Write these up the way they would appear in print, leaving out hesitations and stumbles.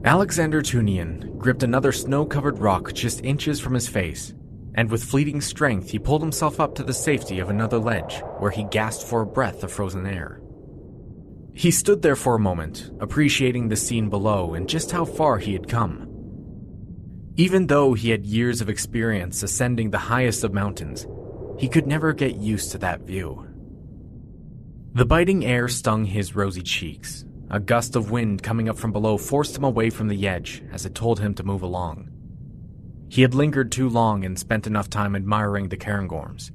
Alexander Tunian gripped another snow-covered rock just inches from his face, and with fleeting strength he pulled himself up to the safety of another ledge, where he gasped for a breath of frozen air. He stood there for a moment, appreciating the scene below and just how far he had come. Even though he had years of experience ascending the highest of mountains, he could never get used to that view. The biting air stung his rosy cheeks. A gust of wind coming up from below forced him away from the edge as it told him to move along. He had lingered too long and spent enough time admiring the cairngorms.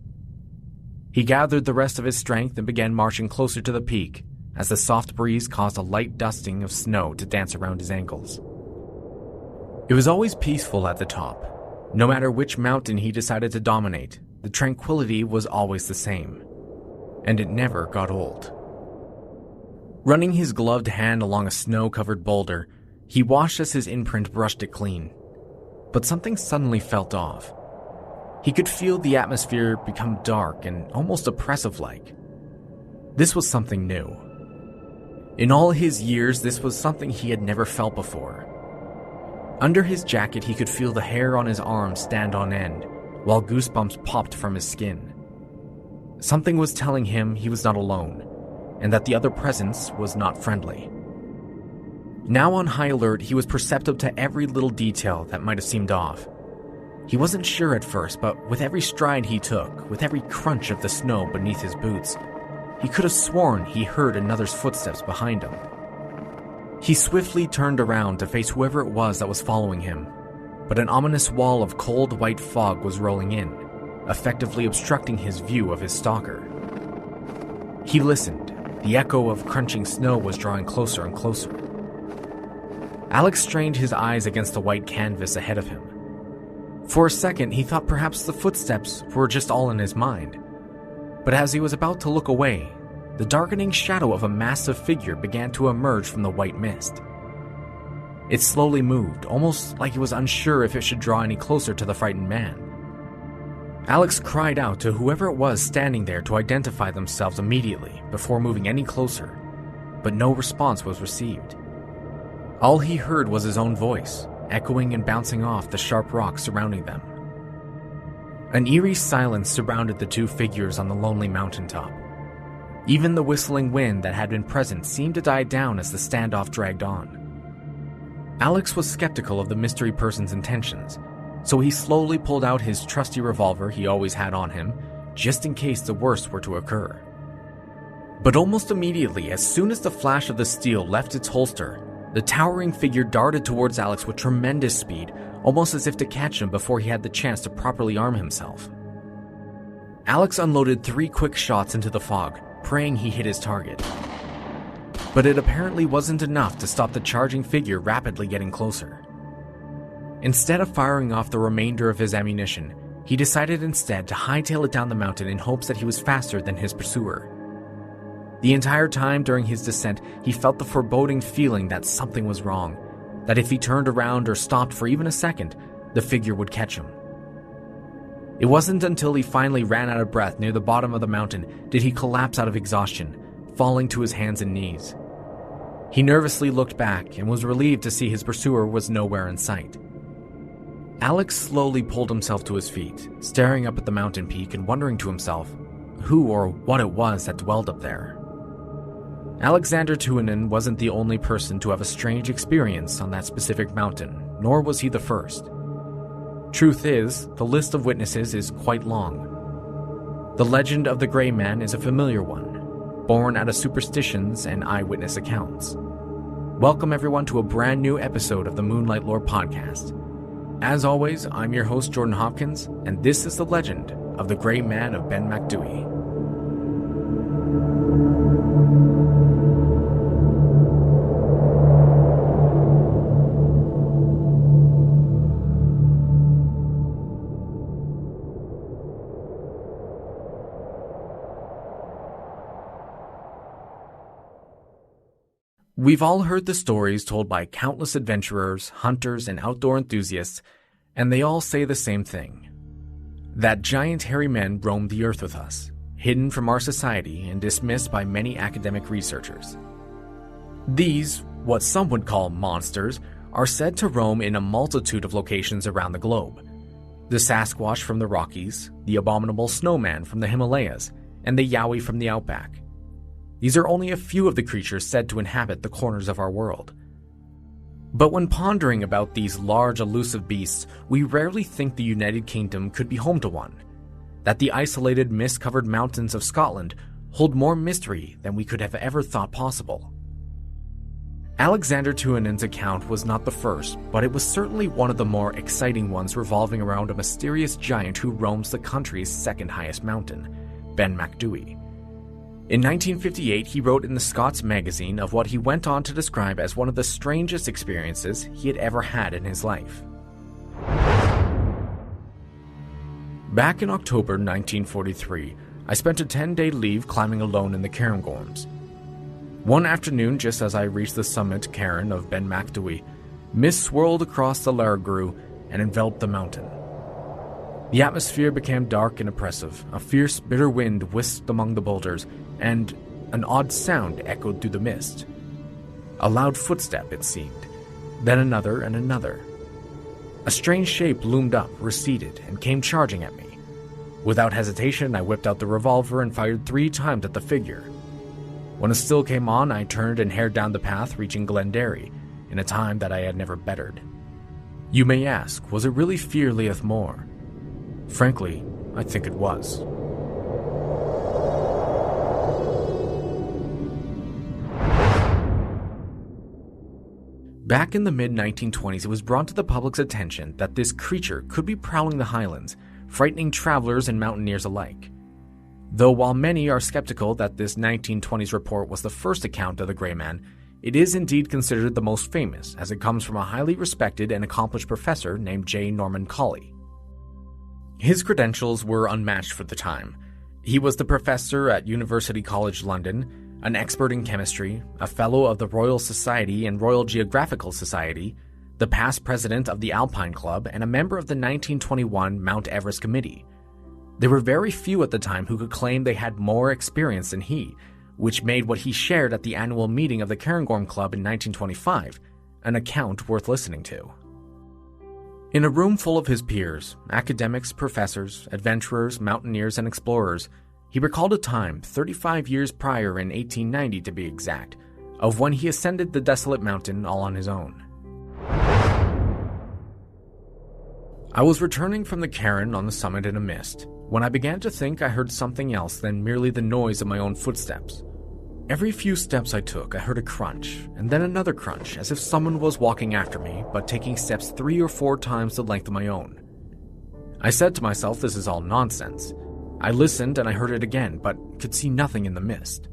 He gathered the rest of his strength and began marching closer to the peak as the soft breeze caused a light dusting of snow to dance around his ankles. It was always peaceful at the top. No matter which mountain he decided to dominate, the tranquility was always the same, and it never got old. Running his gloved hand along a snow-covered boulder, he watched as his imprint brushed it clean. But something suddenly felt off. He could feel the atmosphere become dark and almost oppressive-like. This was something new. In all his years, this was something he had never felt before. Under his jacket, he could feel the hair on his arms stand on end, while goosebumps popped from his skin. Something was telling him he was not alone, and that the other presence was not friendly. Now on high alert, he was perceptive to every little detail that might have seemed off. He wasn't sure at first, but with every stride he took, with every crunch of the snow beneath his boots, he could have sworn he heard another's footsteps behind him. He swiftly turned around to face whoever it was that was following him, but an ominous wall of cold white fog was rolling in, effectively obstructing his view of his stalker. He listened. The echo of crunching snow was drawing closer and closer. Alex strained his eyes against the white canvas ahead of him. For a second, he thought perhaps the footsteps were just all in his mind. But as he was about to look away, the darkening shadow of a massive figure began to emerge from the white mist. It slowly moved, almost like it was unsure if it should draw any closer to the frightened man. Alex cried out to whoever it was standing there to identify themselves immediately before moving any closer, but no response was received. All he heard was his own voice, echoing and bouncing off the sharp rocks surrounding them. An eerie silence surrounded the two figures on the lonely mountaintop. Even the whistling wind that had been present seemed to die down as the standoff dragged on. Alex was skeptical of the mystery person's intentions, so he slowly pulled out his trusty revolver he always had on him, just in case the worst were to occur. But almost immediately, as soon as the flash of the steel left its holster, the towering figure darted towards Alex with tremendous speed, almost as if to catch him before he had the chance to properly arm himself. Alex unloaded 3 quick shots into the fog, praying he hit his target. But it apparently wasn't enough to stop the charging figure rapidly getting closer. Instead of firing off the remainder of his ammunition, he decided instead to hightail it down the mountain in hopes that he was faster than his pursuer. The entire time during his descent, he felt the foreboding feeling that something was wrong, that if he turned around or stopped for even a second, the figure would catch him. It wasn't until he finally ran out of breath near the bottom of the mountain did he collapse out of exhaustion, falling to his hands and knees. He nervously looked back and was relieved to see his pursuer was nowhere in sight. Alex slowly pulled himself to his feet, staring up at the mountain peak and wondering to himself who or what it was that dwelled up there. Alexander Tunian wasn't the only person to have a strange experience on that specific mountain, nor was he the first. Truth is, the list of witnesses is quite long. The legend of the Grey Man is a familiar one, born out of superstitions and eyewitness accounts. Welcome everyone to a brand new episode of the Moonlight Lore podcast. As always, I'm your host Jordan Hopkins, and this is the legend of the Grey Man of Ben Macdui. We've all heard the stories told by countless adventurers, hunters, and outdoor enthusiasts, and they all say the same thing. That giant hairy men roamed the earth with us, hidden from our society and dismissed by many academic researchers. These, what some would call monsters, are said to roam in a multitude of locations around the globe. The Sasquatch from the Rockies, the abominable snowman from the Himalayas, and the Yowie from the outback. These are only a few of the creatures said to inhabit the corners of our world. But when pondering about these large elusive beasts, we rarely think the United Kingdom could be home to one, that the isolated mist-covered mountains of Scotland hold more mystery than we could have ever thought possible. Alexander Tuonen's account was not the first, but it was certainly one of the more exciting ones revolving around a mysterious giant who roams the country's second highest mountain, Ben Macdui. In 1958, he wrote in the Scots magazine of what he went on to describe as one of the strangest experiences he had ever had in his life. Back in October 1943, I spent a 10-day leave climbing alone in the Cairngorms. One afternoon, just as I reached the summit cairn of Ben Macdui, mist swirled across the Laragru and enveloped the mountain. The atmosphere became dark and oppressive. A fierce, bitter wind whisked among the boulders, and an odd sound echoed through the mist. A loud footstep, it seemed, then another and another. A strange shape loomed up, receded, and came charging at me. Without hesitation, I whipped out the revolver and fired 3 times at the figure. When a still came on, I turned and haired down the path, reaching Glenderry in a time that I had never bettered. You may ask, was it really Fear Laith Mor? Frankly, I think it was. Back in the mid-1920s, it was brought to the public's attention that this creature could be prowling the highlands, frightening travelers and mountaineers alike. Though while many are skeptical that this 1920s report was the first account of the Grey Man, it is indeed considered the most famous, as it comes from a highly respected and accomplished professor named J. Norman Colley. His credentials were unmatched for the time. He was the professor at University College London, an expert in chemistry, a fellow of the Royal Society and Royal Geographical Society, the past president of the Alpine Club, and a member of the 1921 Mount Everest Committee. There were very few at the time who could claim they had more experience than he, which made what he shared at the annual meeting of the Cairngorm Club in 1925 an account worth listening to. In a room full of his peers, academics, professors, adventurers, mountaineers, and explorers, he recalled a time, 35 years prior in 1890 to be exact, of when he ascended the desolate mountain all on his own. I was returning from the cairn on the summit in a mist, when I began to think I heard something else than merely the noise of my own footsteps. Every few steps I took, I heard a crunch, and then another crunch, as if someone was walking after me, but taking steps 3 or 4 times the length of my own. I said to myself, this is all nonsense. I listened and I heard it again, but could see nothing in the mist.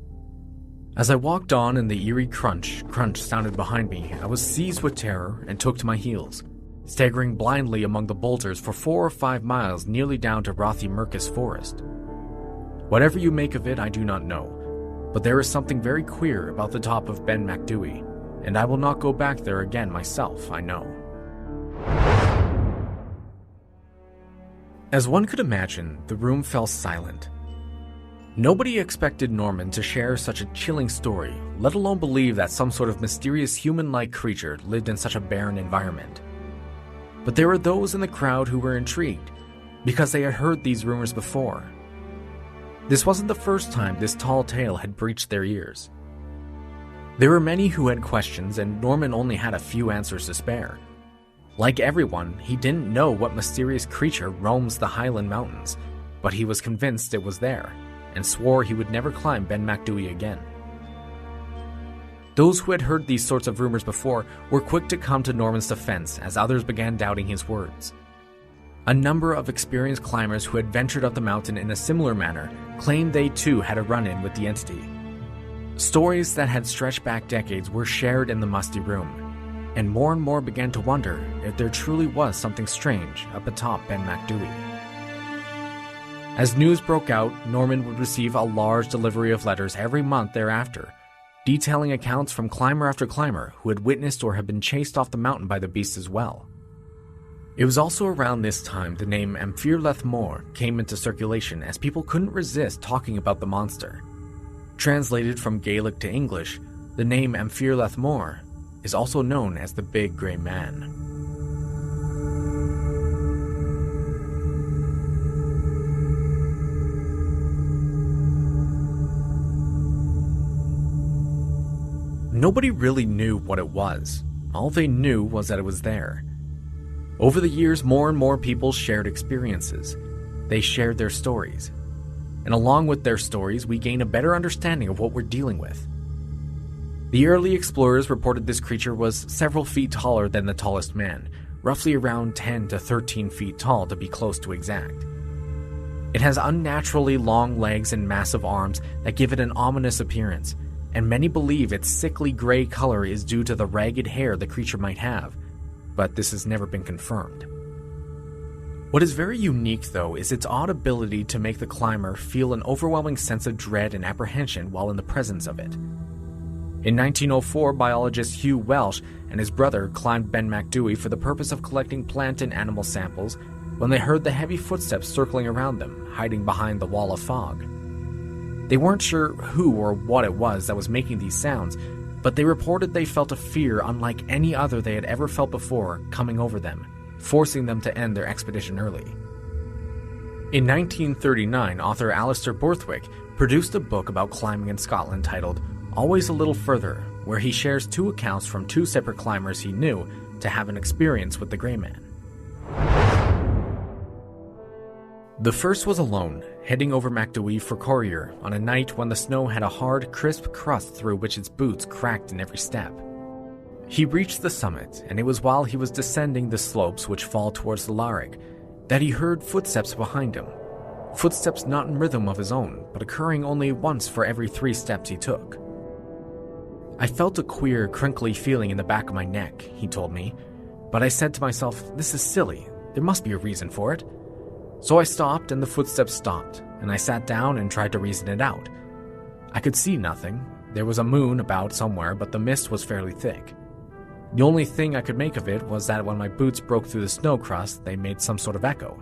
As I walked on and the eerie crunch sounded behind me, I was seized with terror and took to my heels, staggering blindly among the boulders for 4 or 5 miles, nearly down to Rothiemurchus Forest. Whatever you make of it, I do not know, but there is something very queer about the top of Ben Macdui, and I will not go back there again myself, I know. As one could imagine, the room fell silent. Nobody expected Norman to share such a chilling story, let alone believe that some sort of mysterious human-like creature lived in such a barren environment. But there were those in the crowd who were intrigued, because they had heard these rumors before. This wasn't the first time this tall tale had breached their ears. There were many who had questions, and Norman only had a few answers to spare. Like everyone, he didn't know what mysterious creature roams the Highland Mountains, but he was convinced it was there, and swore he would never climb Ben Macdui again. Those who had heard these sorts of rumors before were quick to come to Norman's defense as others began doubting his words. A number of experienced climbers who had ventured up the mountain in a similar manner claimed they too had a run-in with the entity. Stories that had stretched back decades were shared in the musty room, and more began to wonder if there truly was something strange up atop Ben Macdui. As news broke out, Norman would receive a large delivery of letters every month thereafter, detailing accounts from climber after climber who had witnessed or had been chased off the mountain by the beast as well. It was also around this time the name Am Fear Laith Mor came into circulation, as people couldn't resist talking about the monster. Translated from Gaelic to English, the name Am Fear Laith Mor is also known as the Big Grey Man. Nobody really knew what it was. All they knew was that it was there. Over the years, more and more people shared experiences. They shared their stories. And along with their stories, we gain a better understanding of what we're dealing with. The early explorers reported this creature was several feet taller than the tallest man, roughly around 10 to 13 feet tall to be close to exact. It has unnaturally long legs and massive arms that give it an ominous appearance, and many believe its sickly gray color is due to the ragged hair the creature might have, but this has never been confirmed. What is very unique, though, is its odd ability to make the climber feel an overwhelming sense of dread and apprehension while in the presence of it. In 1904, biologist Hugh Welsh and his brother climbed Ben Macdui for the purpose of collecting plant and animal samples when they heard the heavy footsteps circling around them, hiding behind the wall of fog. They weren't sure who or what it was that was making these sounds, but they reported they felt a fear unlike any other they had ever felt before coming over them, forcing them to end their expedition early. In 1939, author Alistair Borthwick produced a book about climbing in Scotland titled Always a Little Further, where he shares two accounts from two separate climbers he knew to have an experience with the Grey Man. The first was alone, heading over Macdui for Corrier on a night when the snow had a hard, crisp crust through which its boots cracked in every step. He reached the summit, and it was while he was descending the slopes which fall towards the Larrig that he heard footsteps behind him. Footsteps not in rhythm of his own, but occurring only once for every 3 steps he took. I felt a queer, crinkly feeling in the back of my neck, he told me, but I said to myself, this is silly, there must be a reason for it. So I stopped and the footsteps stopped, and I sat down and tried to reason it out. I could see nothing. There was a moon about somewhere, but the mist was fairly thick. The only thing I could make of it was that when my boots broke through the snow crust, they made some sort of echo.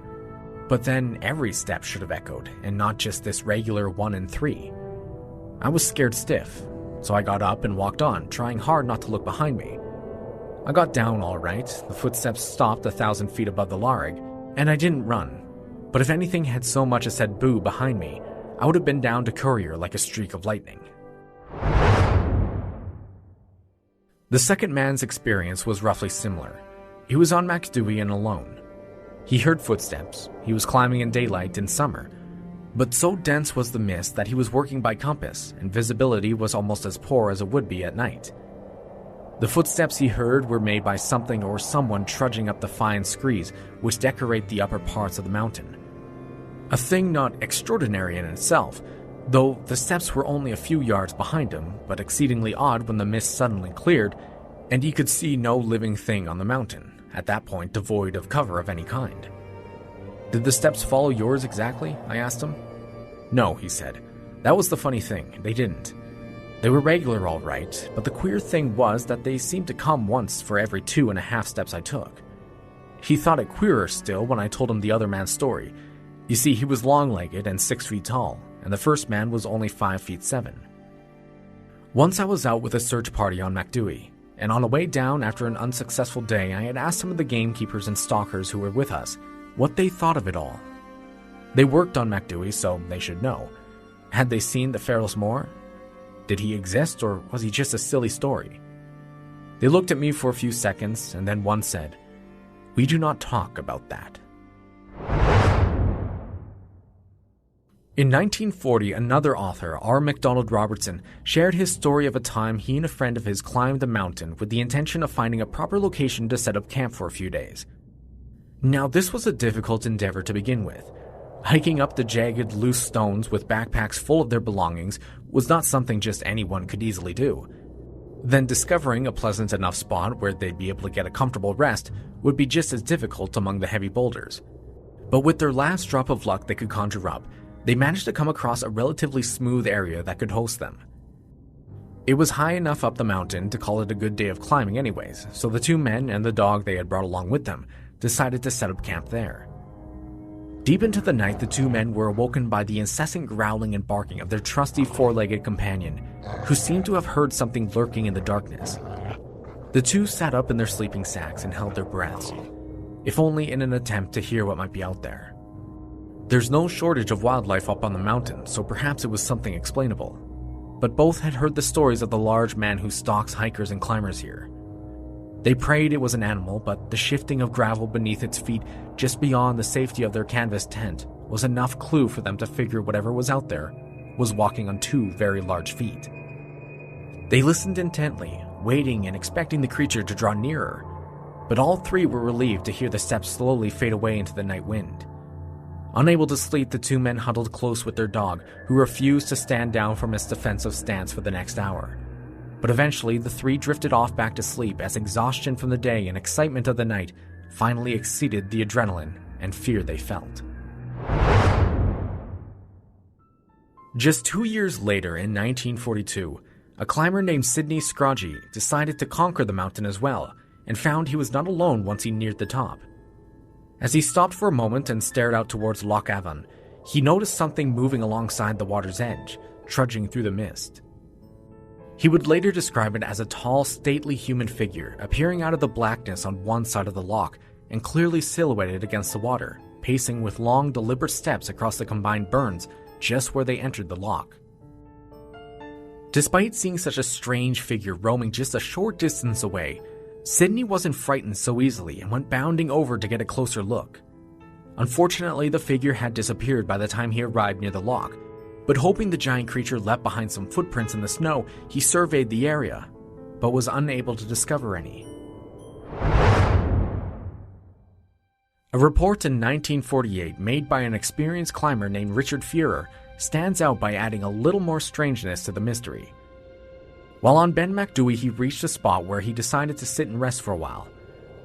But then every step should have echoed, and not just this regular 1 and 3. I was scared stiff, so I got up and walked on, trying hard not to look behind me. I got down all right, the footsteps stopped 1,000 feet above the Larrig, and I didn't run. But if anything had so much as said boo behind me, I would have been down to Courier like a streak of lightning. The second man's experience was roughly similar. He was on Macdui and alone. He heard footsteps. He was climbing in daylight in summer. But so dense was the mist that he was working by compass, and visibility was almost as poor as it would be at night. The footsteps he heard were made by something or someone trudging up the fine screes which decorate the upper parts of the mountain. A thing not extraordinary in itself, though the steps were only a few yards behind him, but exceedingly odd when the mist suddenly cleared, and he could see no living thing on the mountain, at that point devoid of cover of any kind. Did the steps follow yours exactly? I asked him. No, he said. That was the funny thing, they didn't. They were regular all right, but the queer thing was that they seemed to come once for every 2.5 steps I took. He thought it queerer still when I told him the other man's story. You see, he was long-legged and 6 feet tall, and the first man was only 5 feet 7. Once I was out with a search party on Macdui, and on the way down after an unsuccessful day, I had asked some of the gamekeepers and stalkers who were with us what they thought of it all. They worked on Macdui, so they should know. Had they seen the Fear Laith Mor? Did he exist, or was he just a silly story? They looked at me for a few seconds, and then one said, "We do not talk about that." In 1940, another author, R. MacDonald Robertson, shared his story of a time he and a friend of his climbed a mountain with the intention of finding a proper location to set up camp for a few days. Now, this was a difficult endeavor to begin with. Hiking up the jagged, loose stones with backpacks full of their belongings was not something just anyone could easily do. Then discovering a pleasant enough spot where they'd be able to get a comfortable rest would be just as difficult among the heavy boulders. But with their last drop of luck they could conjure up, they managed to come across a relatively smooth area that could host them. It was high enough up the mountain to call it a good day of climbing anyways, so the 2 men and the dog they had brought along with them decided to set up camp there. Deep into the night, the 2 men were awoken by the incessant growling and barking of their trusty 4-legged companion, who seemed to have heard something lurking in the darkness. The two sat up in their sleeping sacks and held their breaths, if only in an attempt to hear what might be out there. There's no shortage of wildlife up on the mountain, so perhaps it was something explainable. But both had heard the stories of the large man who stalks hikers and climbers here. They prayed it was an animal, but the shifting of gravel beneath its feet just beyond the safety of their canvas tent was enough clue for them to figure whatever was out there was walking on two very large feet. They listened intently, waiting and expecting the creature to draw nearer, but all three were relieved to hear the steps slowly fade away into the night wind. Unable to sleep, the two men huddled close with their dog, who refused to stand down from its defensive stance for the next hour. But eventually, the three drifted off back to sleep as exhaustion from the day and excitement of the night finally exceeded the adrenaline and fear they felt. Just 2 years later, in 1942, a climber named Sidney Scroggie decided to conquer the mountain as well, and found he was not alone once he neared the top. As he stopped for a moment and stared out towards Loch Avon, he noticed something moving alongside the water's edge, trudging through the mist. He would later describe it as a tall, stately human figure appearing out of the blackness on one side of the loch and clearly silhouetted against the water, pacing with long, deliberate steps across the combined burns just where they entered the loch. Despite seeing such a strange figure roaming just a short distance away, Sidney wasn't frightened so easily and went bounding over to get a closer look. Unfortunately, the figure had disappeared by the time he arrived near the loch, but hoping the giant creature left behind some footprints in the snow, he surveyed the area, but was unable to discover any. A report in 1948 made by an experienced climber named Richard Fuhrer stands out by adding a little more strangeness to the mystery. While on Ben Macdui, he reached a spot where he decided to sit and rest for a while,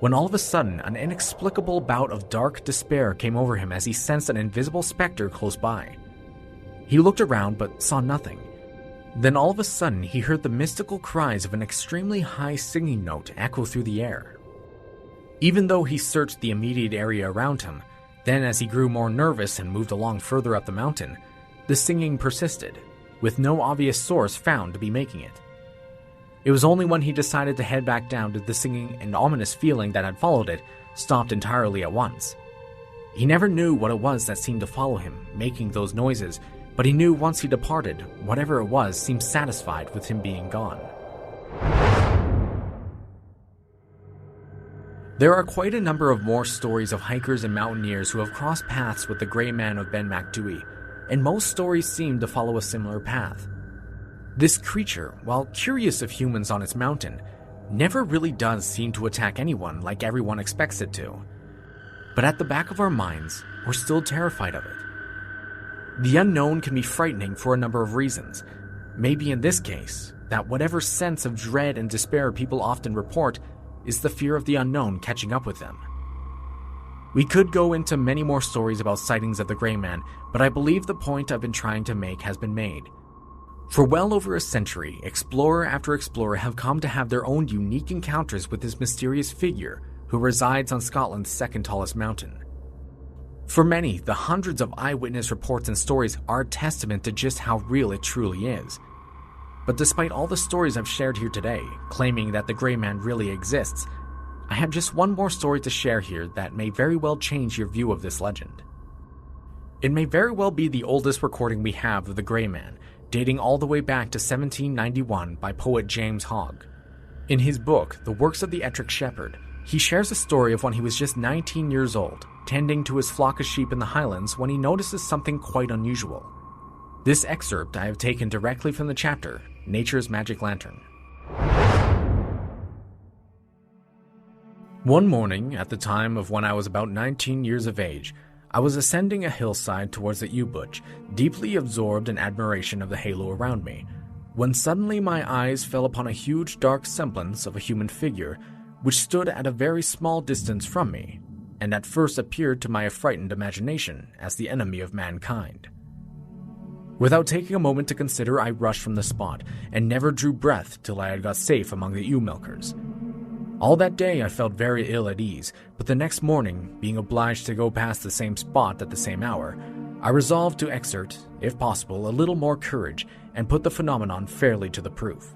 when all of a sudden an inexplicable bout of dark despair came over him as he sensed an invisible specter close by. He looked around but saw nothing. Then all of a sudden he heard the mystical cries of an extremely high singing note echo through the air. Even though he searched the immediate area around him, then as he grew more nervous and moved along further up the mountain, the singing persisted, with no obvious source found to be making it. It was only when he decided to head back down did the singing and ominous feeling that had followed it stopped entirely at once. He never knew what it was that seemed to follow him, making those noises, but he knew once he departed, whatever it was seemed satisfied with him being gone. There are quite a number of more stories of hikers and mountaineers who have crossed paths with the Grey Man of Ben Macdui, and most stories seem to follow a similar path. This creature, while curious of humans on its mountain, never really does seem to attack anyone like everyone expects it to. But at the back of our minds, we're still terrified of it. The unknown can be frightening for a number of reasons. Maybe in this case, that whatever sense of dread and despair people often report is the fear of the unknown catching up with them. We could go into many more stories about sightings of the Grey Man, but I believe the point I've been trying to make has been made. For well over a century, explorer after explorer have come to have their own unique encounters with this mysterious figure who resides on Scotland's second tallest mountain. For many, the hundreds of eyewitness reports and stories are a testament to just how real it truly is. But despite all the stories I've shared here today, claiming that the Grey Man really exists, I have just one more story to share here that may very well change your view of this legend. It may very well be the oldest recording we have of the Grey Man, dating all the way back to 1791 by poet James Hogg. In his book, The Works of the Ettrick Shepherd, he shares a story of when he was just 19 years old, tending to his flock of sheep in the highlands when he notices something quite unusual. This excerpt I have taken directly from the chapter, Nature's Magic Lantern. One morning, at the time of when I was about 19 years of age, I was ascending a hillside towards the U-Bush, deeply absorbed in admiration of the halo around me, when suddenly my eyes fell upon a huge dark semblance of a human figure which stood at a very small distance from me, and at first appeared to my affrighted imagination as the enemy of mankind. Without taking a moment to consider, I rushed from the spot, and never drew breath till I had got safe among the ewe-milkers. All that day I felt very ill at ease, but the next morning, being obliged to go past the same spot at the same hour, I resolved to exert, if possible, a little more courage, and put the phenomenon fairly to the proof.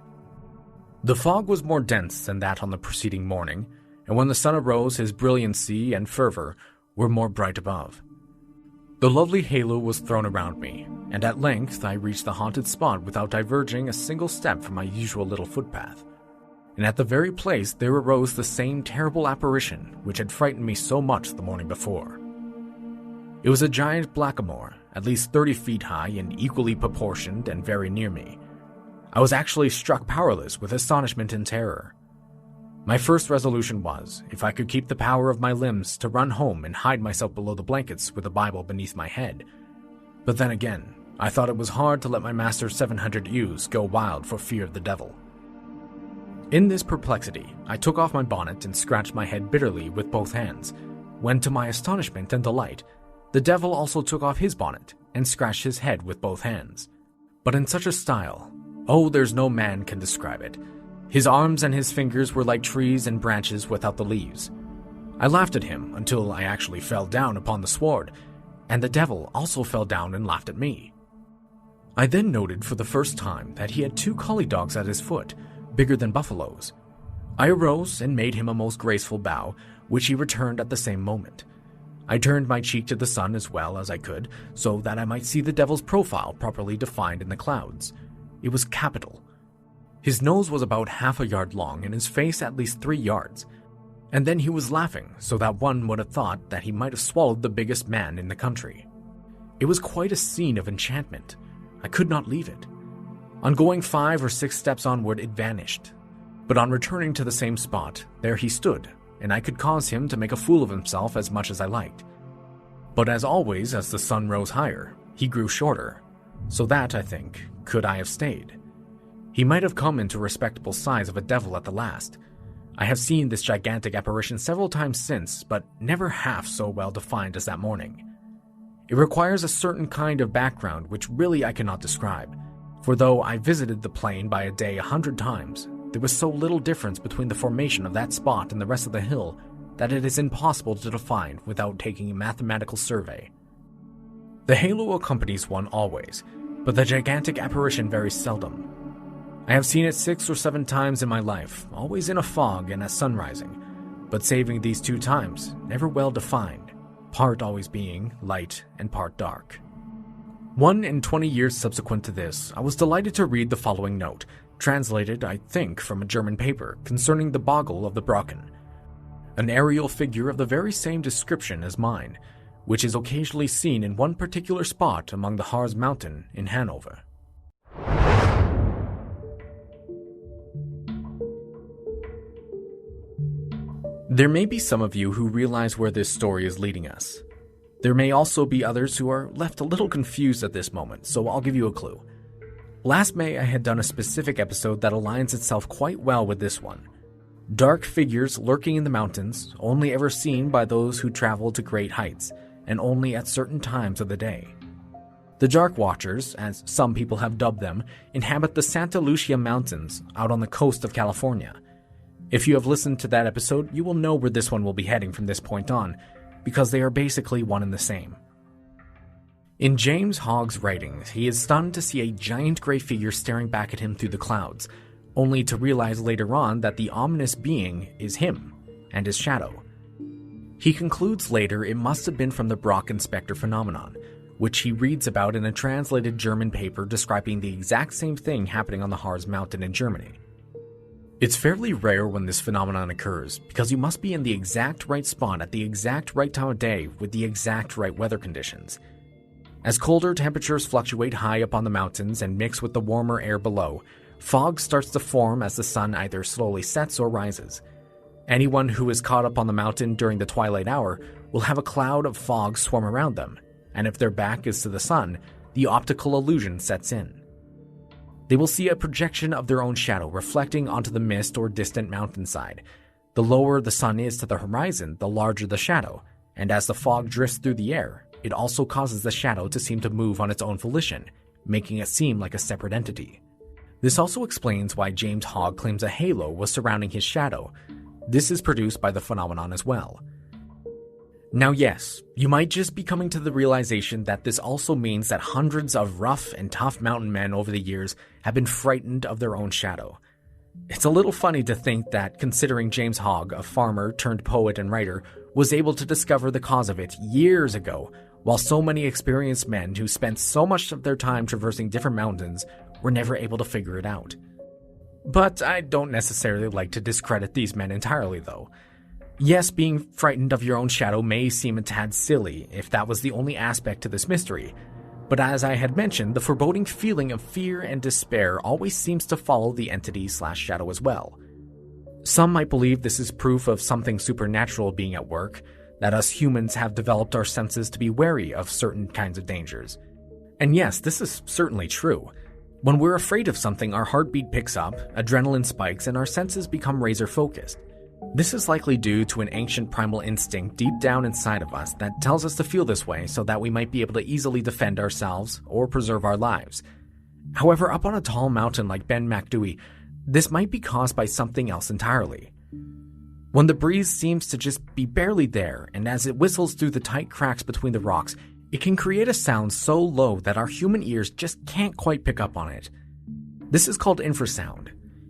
The fog was more dense than that on the preceding morning, and when the sun arose, his brilliancy and fervor were more bright above. The lovely halo was thrown around me, and at length I reached the haunted spot without diverging a single step from my usual little footpath. And at the very place there arose the same terrible apparition which had frightened me so much the morning before. It was a giant blackamoor, at least 30 feet high and equally proportioned and very near me. I was actually struck powerless with astonishment and terror. My first resolution was, if I could keep the power of my limbs, to run home and hide myself below the blankets with a Bible beneath my head. But then again, I thought it was hard to let my master's 700 ewes go wild for fear of the devil. In this perplexity, I took off my bonnet and scratched my head bitterly with both hands, when to my astonishment and delight, the devil also took off his bonnet and scratched his head with both hands. But in such a style, oh, there's no man can describe it. His arms and his fingers were like trees and branches without the leaves. I laughed at him until I actually fell down upon the sward, and the devil also fell down and laughed at me. I then noted for the first time that he had 2 collie dogs at his foot, bigger than buffaloes. I arose and made him a most graceful bow, which he returned at the same moment. I turned my cheek to the sun as well as I could, so that I might see the devil's profile properly defined in the clouds. It was capital. His nose was about half a yard long and his face at least 3 yards. And then he was laughing so that one would have thought that he might have swallowed the biggest man in the country. It was quite a scene of enchantment. I could not leave it. On going 5 or 6 steps onward, it vanished. But on returning to the same spot, there he stood, and I could cause him to make a fool of himself as much as I liked. But as always, as the sun rose higher, he grew shorter. So that, I think, could I have stayed. He might have come into respectable size of a devil at the last. I have seen this gigantic apparition several times since, but never half so well defined as that morning. It requires a certain kind of background which really I cannot describe, for though I visited the plain by a day 100 times, there was so little difference between the formation of that spot and the rest of the hill that it is impossible to define without taking a mathematical survey. The halo accompanies one always, but the gigantic apparition very seldom. I have seen it 6 or 7 times in my life, always in a fog and at sunrising, but saving these 2 times, never well defined, part always being light and part dark. 1 in 20 years subsequent to this, I was delighted to read the following note, translated, I think, from a German paper, concerning the boggle of the Brocken. An aerial figure of the very same description as mine, which is occasionally seen in one particular spot among the Harz Mountain in Hanover. There may be some of you who realize where this story is leading us. There may also be others who are left a little confused at this moment, so I'll give you a clue. Last May I had done a specific episode that aligns itself quite well with this one. Dark figures lurking in the mountains, only ever seen by those who travel to great heights, and only at certain times of the day. The Dark Watchers, as some people have dubbed them, inhabit the Santa Lucia Mountains out on the coast of California. If you have listened to that episode, you will know where this one will be heading from this point on, because they are basically one and the same. In James Hogg's writings, he is stunned to see a giant gray figure staring back at him through the clouds, only to realize later on that the ominous being is him and his shadow. He concludes later it must have been from the Brocken Spectre phenomenon, which he reads about in a translated German paper describing the exact same thing happening on the Harz Mountain in Germany. It's fairly rare when this phenomenon occurs, because you must be in the exact right spot at the exact right time of day with the exact right weather conditions. As colder temperatures fluctuate high up on the mountains and mix with the warmer air below, fog starts to form as the sun either slowly sets or rises. Anyone who is caught up on the mountain during the twilight hour will have a cloud of fog swarm around them, and if their back is to the sun, the optical illusion sets in. They will see a projection of their own shadow reflecting onto the mist or distant mountainside. The lower the sun is to the horizon, the larger the shadow, and as the fog drifts through the air, it also causes the shadow to seem to move on its own volition, making it seem like a separate entity. This also explains why James Hogg claims a halo was surrounding his shadow. This is produced by the phenomenon as well. Now yes, you might just be coming to the realization that this also means that hundreds of rough and tough mountain men over the years have been frightened of their own shadow. It's a little funny to think that, considering James Hogg, a farmer turned poet and writer, was able to discover the cause of it years ago, while so many experienced men who spent so much of their time traversing different mountains were never able to figure it out. But I don't necessarily like to discredit these men entirely, though. Yes, being frightened of your own shadow may seem a tad silly if that was the only aspect to this mystery, but as I had mentioned, the foreboding feeling of fear and despair always seems to follow the entity/shadow as well. Some might believe this is proof of something supernatural being at work, that us humans have developed our senses to be wary of certain kinds of dangers. And yes, this is certainly true. When we're afraid of something, our heartbeat picks up, adrenaline spikes, and our senses become razor-focused. This is likely due to an ancient primal instinct deep down inside of us that tells us to feel this way so that we might be able to easily defend ourselves or preserve our lives. However, up on a tall mountain like Ben Macdui, this might be caused by something else entirely. When the breeze seems to just be barely there, and as it whistles through the tight cracks between the rocks, it can create a sound so low that our human ears just can't quite pick up on it. This is called infrasound.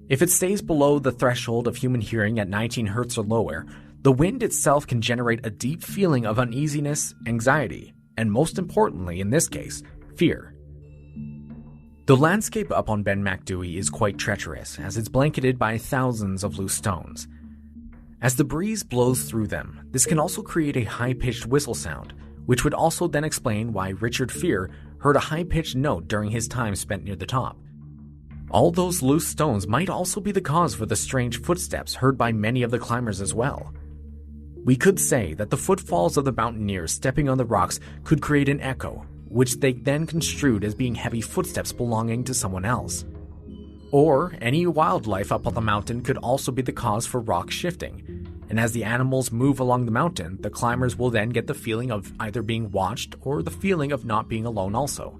If it stays below the threshold of human hearing at 19 Hz or lower, the wind itself can generate a deep feeling of uneasiness, anxiety, and most importantly in this case, fear. The landscape up on Ben Macdui is quite treacherous, as it's blanketed by thousands of loose stones. As the breeze blows through them, this can also create a high-pitched whistle sound, which would also then explain why Richard Fear heard a high-pitched note during his time spent near the top. All those loose stones might also be the cause for the strange footsteps heard by many of the climbers as well. We could say that the footfalls of the mountaineers stepping on the rocks could create an echo, which they then construed as being heavy footsteps belonging to someone else. Or any wildlife up on the mountain could also be the cause for rock shifting, and as the animals move along the mountain, the climbers will then get the feeling of either being watched or the feeling of not being alone also.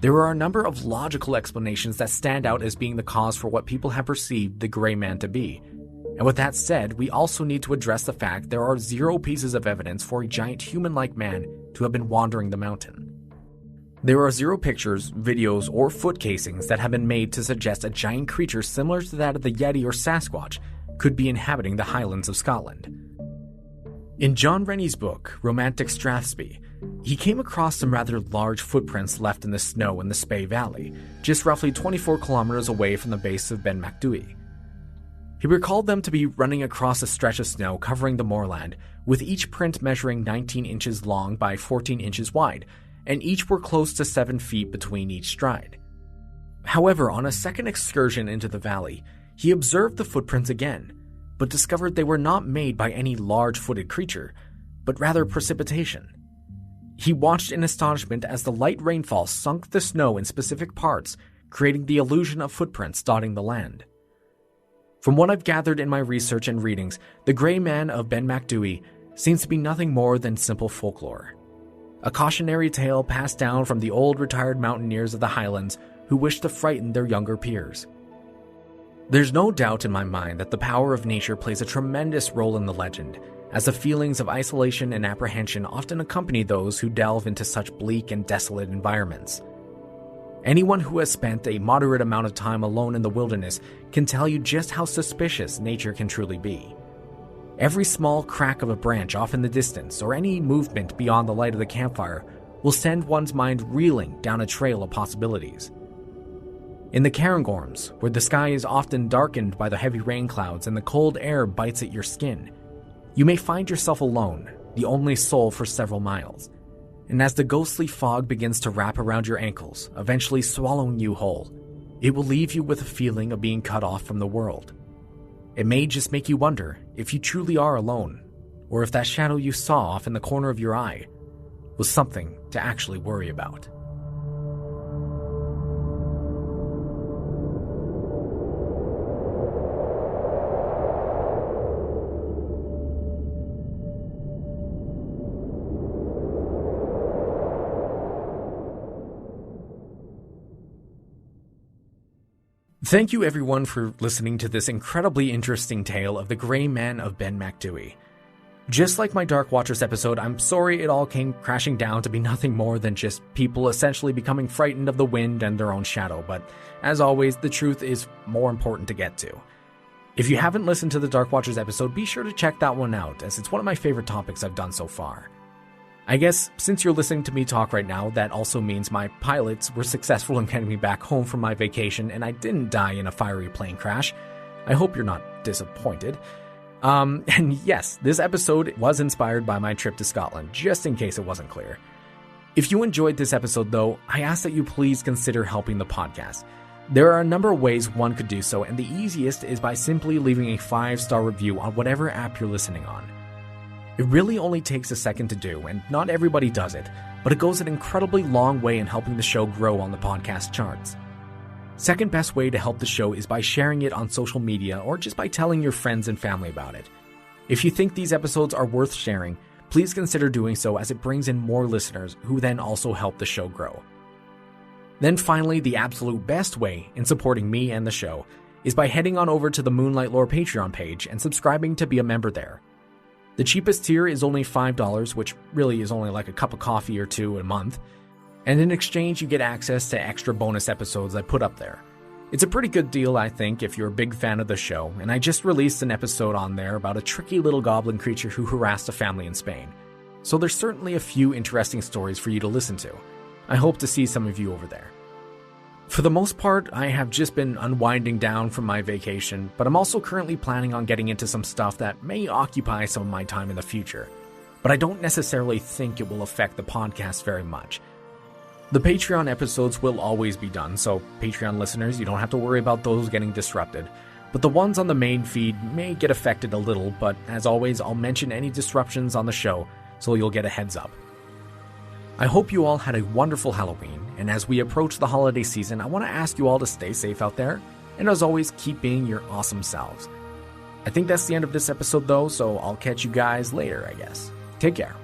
There are a number of logical explanations that stand out as being the cause for what people have perceived the Grey Man to be. And with that said, we also need to address the fact there are 0 pieces of evidence for a giant human-like man to have been wandering the mountain. There are 0 pictures, videos, or foot casings that have been made to suggest a giant creature similar to that of the Yeti or Sasquatch could be inhabiting the highlands of Scotland. In John Rennie's book, Romantic Strathspey, he came across some rather large footprints left in the snow in the Spey Valley, just roughly 24 kilometers away from the base of Ben Macdui. He recalled them to be running across a stretch of snow covering the moorland, with each print measuring 19 inches long by 14 inches wide, and each were close to 7 feet between each stride. However, on a second excursion into the valley, he observed the footprints again, but discovered they were not made by any large-footed creature, but rather precipitation. He watched in astonishment as the light rainfall sunk the snow in specific parts, creating the illusion of footprints dotting the land. From what I've gathered in my research and readings, the Grey Man of Ben Macdui seems to be nothing more than simple folklore. A cautionary tale passed down from the old retired mountaineers of the highlands who wished to frighten their younger peers. There's no doubt in my mind that the power of nature plays a tremendous role in the legend, as the feelings of isolation and apprehension often accompany those who delve into such bleak and desolate environments. Anyone who has spent a moderate amount of time alone in the wilderness can tell you just how suspicious nature can truly be. Every small crack of a branch off in the distance, or any movement beyond the light of the campfire, will send one's mind reeling down a trail of possibilities. In the Cairngorms, where the sky is often darkened by the heavy rain clouds and the cold air bites at your skin, you may find yourself alone, the only soul for several miles. And as the ghostly fog begins to wrap around your ankles, eventually swallowing you whole, it will leave you with a feeling of being cut off from the world. It may just make you wonder if you truly are alone, or if that shadow you saw off in the corner of your eye was something to actually worry about. Thank you everyone for listening to this incredibly interesting tale of the Grey Man of Ben Macdui. Just like my Dark Watchers episode, I'm sorry it all came crashing down to be nothing more than just people essentially becoming frightened of the wind and their own shadow, but as always, the truth is more important to get to. If you haven't listened to the Dark Watchers episode, be sure to check that one out, as it's one of my favorite topics I've done so far. I guess, since you're listening to me talk right now, that also means my pilots were successful in getting me back home from my vacation and I didn't die in a fiery plane crash. I hope you're not disappointed. And yes, this episode was inspired by my trip to Scotland, just in case it wasn't clear. If you enjoyed this episode though, I ask that you please consider helping the podcast. There are a number of ways one could do so, and the easiest is by simply leaving a 5-star review on whatever app you're listening on. It really only takes a second to do, and not everybody does it, but it goes an incredibly long way in helping the show grow on the podcast charts. Second best way to help the show is by sharing it on social media or just by telling your friends and family about it. If you think these episodes are worth sharing, please consider doing so, as it brings in more listeners who then also help the show grow. Then finally, the absolute best way in supporting me and the show is by heading on over to the Moonlight Lore Patreon page and subscribing to be a member there. The cheapest tier is only $5, which really is only like a cup of coffee or two a month, and in exchange you get access to extra bonus episodes I put up there. It's a pretty good deal, I think, if you're a big fan of the show, and I just released an episode on there about a tricky little goblin creature who harassed a family in Spain. So there's certainly a few interesting stories for you to listen to. I hope to see some of you over there. For the most part, I have just been unwinding down from my vacation, but I'm also currently planning on getting into some stuff that may occupy some of my time in the future. But I don't necessarily think it will affect the podcast very much. The Patreon episodes will always be done, so Patreon listeners, you don't have to worry about those getting disrupted. But the ones on the main feed may get affected a little, but as always, I'll mention any disruptions on the show, so you'll get a heads up. I hope you all had a wonderful Halloween, and as we approach the holiday season, I want to ask you all to stay safe out there, and as always, keep being your awesome selves. I think that's the end of this episode though, so I'll catch you guys later, I guess. Take care.